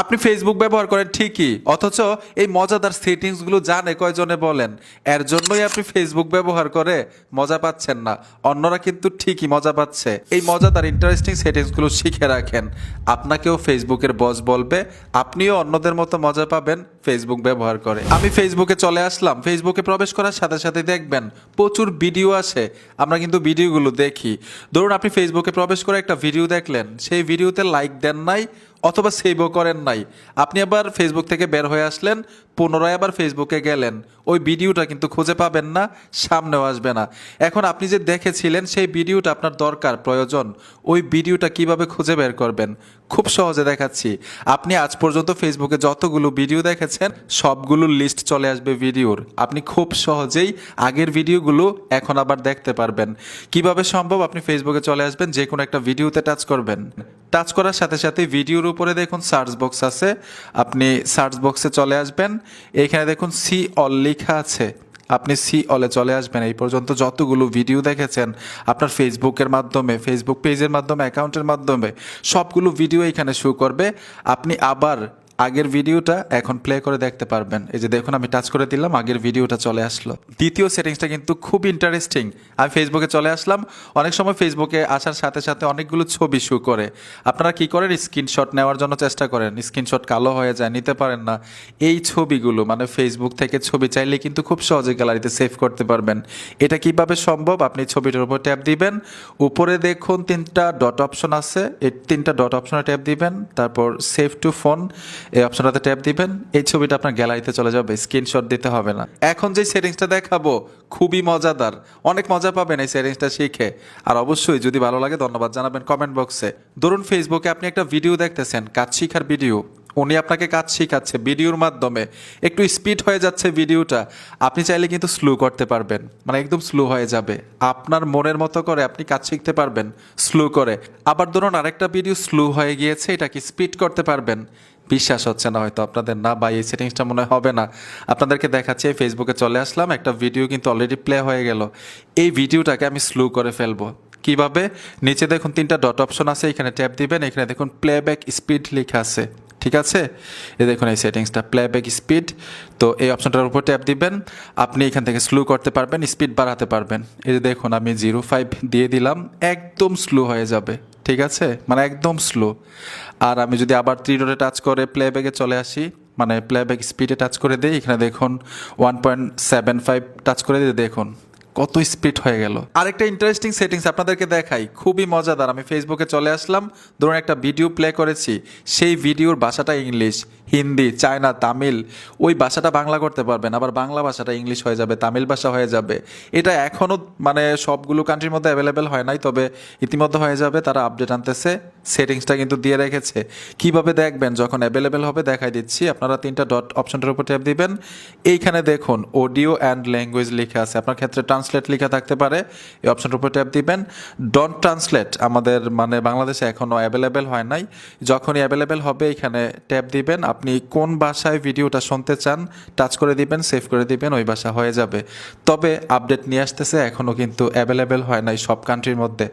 আপনি ফেসবুক ব্যবহার করেন ঠিকই, অথচ এই মজাদার সেটিংসগুলো জানে কয়জনে বলেন? এর জন্যই আপনি ফেসবুক ব্যবহার করে মজা পাচ্ছেন না। অন্যরা কিন্তু ঠিকই মজা পাচ্ছে। এই মজাদার ইন্টারেস্টিং সেটিংসগুলো শিখে রাখেন। আপনাকেও ফেসবুকের বস বলবে, আপনিও অন্যদের মতো মজা পাবেন ফেসবুক ব্যবহার করে। আমি ফেসবুকে চলে আসলাম। ফেসবুকে প্রবেশ করার সাথে সাথে দেখবেন প্রচুর ভিডিও আসে। আমরা কিন্তু ভিডিওগুলো দেখি। ধরুন আপনি ফেসবুকে প্রবেশ করে একটা ভিডিও দেখলেন, সেই ভিডিওতে লাইক দেন নাই অথবা সেভও করেন নাই, আপনি আবার ফেসবুক থেকে বের হয়ে আসলেন, পুনরায় আবার ফেসবুকে গেলেন, ওই ভিডিওটা কিন্তু খুঁজে পাবেন না, সামনেও আসবে না। এখন আপনি যে দেখেছিলেন সেই ভিডিওটা আপনার দরকার, প্রয়োজন, ওই ভিডিওটা কিভাবে খুঁজে বের করবেন? খুব সহজে দেখাচ্ছি। আপনি আজ পর্যন্ত ফেসবুকে যতগুলো ভিডিও দেখেছেন সবগুলোর লিস্ট চলে আসবে ভিডিওর। আপনি খুব সহজেই আগের ভিডিওগুলো এখন আবার দেখতে পারবেন। কিভাবে সম্ভব? আপনি ফেসবুকে চলে আসবেন, যে কোনো একটা ভিডিওতে টাচ করবেন। টাচ করার সাথে সাথে ভিডিওর উপরে দেখুন সার্চ বক্স আছে, আপনি সার্চ বক্সে চলে আসবেন। এখানে দেখুন সি অল লেখা আছে, আপনি সি অলে চলে আসবেন। এই পর্যন্ত যতগুলো ভিডিও দেখেছেন আপনার ফেসবুকের মাধ্যমে, ফেসবুক পেজের মাধ্যমে, অ্যাকাউন্টের মাধ্যমে, সবগুলো ভিডিও এখানে শো করবে। আপনি আবার আগের ভিডিওটা এখন প্লে করে দেখতে পারবেন। এই যে দেখুন আমি টাচ করে দিলাম, আগের ভিডিওটা চলে আসলো। দ্বিতীয় সেটিংসটা কিন্তু খুব ইন্টারেস্টিং। আমি ফেসবুকে চলে আসলাম। অনেক সময় ফেসবুকে আসার সাথে সাথে অনেকগুলো ছবি শো করে। আপনারা কি করেন? স্ক্রিনশট নেওয়ার জন্য চেষ্টা করেন, স্ক্রিনশট কালো হয়ে যায়, নিতে পারেন না। এই ছবিগুলো মানে ফেসবুক থেকে ছবি চাইলে কিন্তু খুব সহজে গ্যালারিতে সেভ করতে পারবেন। এটা কিভাবে সম্ভব? আপনি ছবিটার উপর ট্যাপ দিবেন, উপরে দেখুন তিনটা ডট অপশন আছে, এই তিনটা ডট অপশনে ট্যাপ দিবেন, তারপর সেভ টু ফোন এই অপশনটাতে ট্যাপ দিবেন। এই ছবিটা আপনার গ্যালারিতে চলে যাবে, স্ক্রিনশট দিতে হবে না। এখন যে সেটিংসটা দেখাবো খুবই মজাদার, অনেক মজা পাবেন এই সেটিংসটা শিখে। আর অবশ্যই যদি ভালো লাগে ধন্যবাদ জানাবেন কমেন্ট বক্সে। ধরুন ফেসবুকে আপনি একটা ভিডিও দেখতেছেন, কাজ শিখার ভিডিও, উনি আপনাকে কাজ শিখাচ্ছে ভিডিওর মাধ্যমে, একটু স্পিড হয়ে যাচ্ছে ভিডিওটা, আপনি চাইলে কিন্তু স্লো করতে পারবেন, মানে একদম স্লো হয়ে যাবে। আপনার মনের মতো করে আপনি কাজ শিখতে পারবেন স্লো করে। আবার ধরুন আরেকটা ভিডিও স্লো হয়ে গিয়েছে, এটাকে স্পিড করতে পারবেন। বিশ্বাস হচ্ছে না হয়তো আপনাদের, না ভাই এই সেটিংসটা মনে হবে না। আপনাদেরকে দেখাচ্ছি, ফেসবুকে চলে আসলাম, একটা ভিডিও কিন্তু অলরেডি প্লে হয়ে গেল। এই ভিডিওটাকে আমি স্লো করে ফেলবো কিভাবে? নিচে দেখুন তিনটা ডট অপশন আছে, এখানে ট্যাপ দিবেন, এখানে দেখুন প্লেব্যাক স্পিড লেখা আছে, ঠিক আছে? এই দেখুন এই সেটিংসটা প্লেব্যাক স্পিড। তো এই অপশনটার উপর ট্যাপ দিবেন, আপনি এখান থেকে স্লো করতে পারবেন, স্পিড বাড়াতে পারবেন। এই যে দেখুন আমি 0.5 দিয়ে দিলাম, একদম স্লো হয়ে যাবে, ঠিক আছে? মানে একদম স্লো। আর আমি যদি আবার 3 ডটে টাচ করে প্লেব্যাকে চলে আসি, মানে প্লেব্যাক স্পিডে টাচ করে দিই, এখানে দেখুন 1.75 টাচ করে দিয়ে দেখুন কত স্পিড হয়ে গেল। আরেকটা ইন্টারেস্টিং সেটিংস আপনাদেরকে দেখাই, খুবই মজাদার। আমি ফেসবুকে চলে আসলাম, ধরুন একটা ভিডিও প্লে করেছি, সেই ভিডিওর ভাষাটা ইংলিশ, হিন্দি, চায়না, তামিল, ওই ভাষাটা বাংলা করতে পারবেন, আবার বাংলা ভাষাটা ইংলিশ হয়ে যাবে, তামিল ভাষা হয়ে যাবে। এটা এখনও মানে সবগুলো কান্ট্রির মধ্যে অ্যাভেলেবেল হয় নাই, তবে ইতিমধ্যে হয়ে যাবে, তারা আপডেট আনতেছে। সেটিংসটা কিন্তু দিয়ে রেখেছে। কিভাবে দেখবেন? যখন অ্যাভেলেবেল হবে দেখাই দিচ্ছি। আপনারা তিনটা ডট অপশনটার উপর ট্যাপ দিবেন, এইখানে দেখুন অডিও অ্যান্ড ল্যাঙ্গুয়েজ লেখা আছে, আপনার ক্ষেত্রে ট্রান্সলেট লেখা থাকতে পারে, এই অপশনটার উপর ট্যাপ দিবেন। ডন্ট ট্রান্সলেট আমাদের মানে বাংলাদেশে এখনও অ্যাভেলেবেল হয় নাই, যখনই অ্যাভেলেবেল হবে এখানে ট্যাপ দিবেন, আপনি কোন ভাষায় ভিডিওটা শুনতে চান টাচ করে দিবেন, সেভ করে দিবেন, ওই ভাষা হয়ে যাবে। তবে আপডেট নিয়ে আসতেছে, এখনও কিন্তু অ্যাভেলেবেল হয় নাই সব কান্ট্রির মধ্যে।